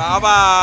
Apa?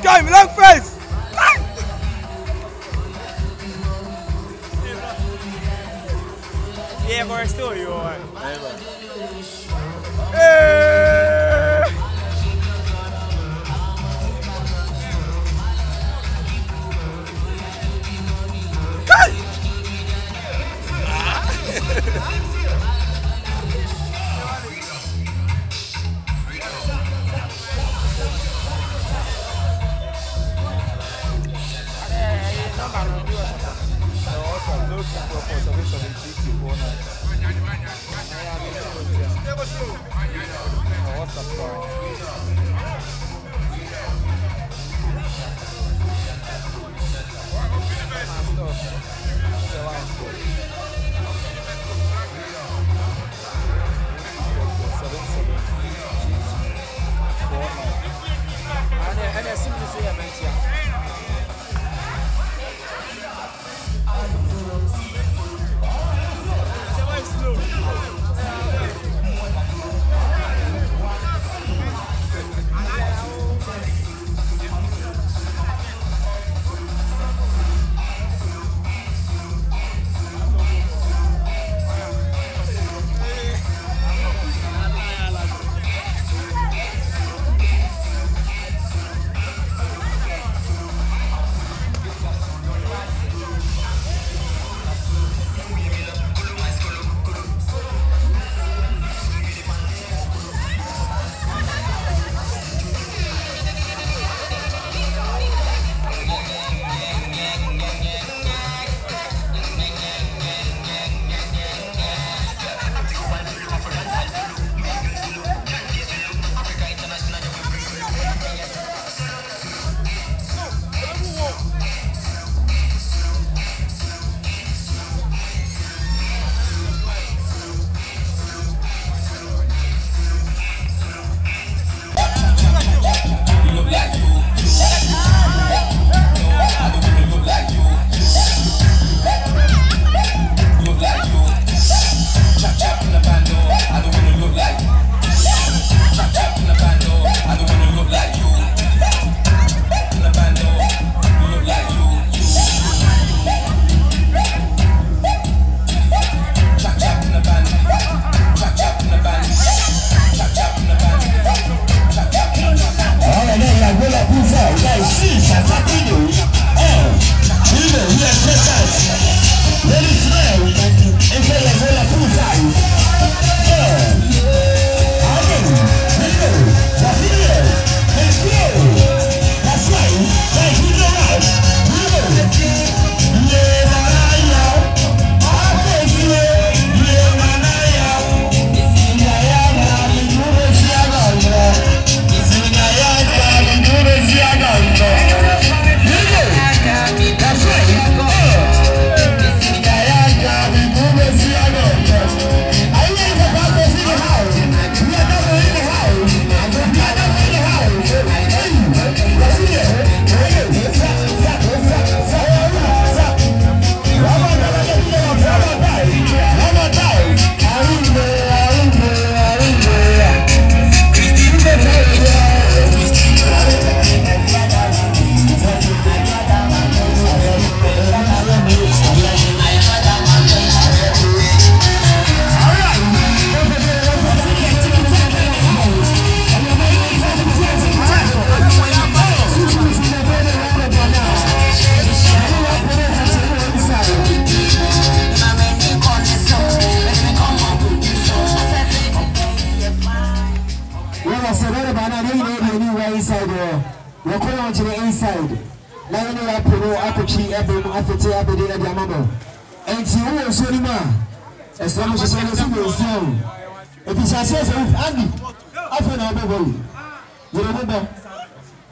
Time, long face! Yeah, but still you are. said about any inside there. We're going to the inside. Now you know Puro, Akuchi, Abel, Afete, Abedi, and Yamamo. And see who is Solima. As long as you say the single sound. If he says with Andy, often I'll be going. You remember?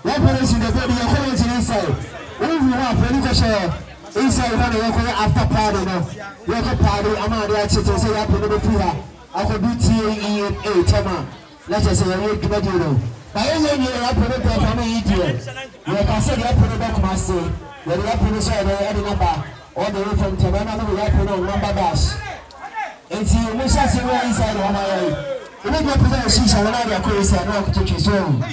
That person in the body, you're going to the inside. All you want, Felica Share, inside one of your after party. You're a party, I'm out there to say, I put it through. I could do TAE, Tama. Let us say, I will give you. By any year, I put it back on the idiot. You can say, I put it back, Master. When you put it on the number, all the way from Tamana, we have put on number dash. And see, we shall see where inside on my way. We make your possession, I will not be a crazy and walk to his own.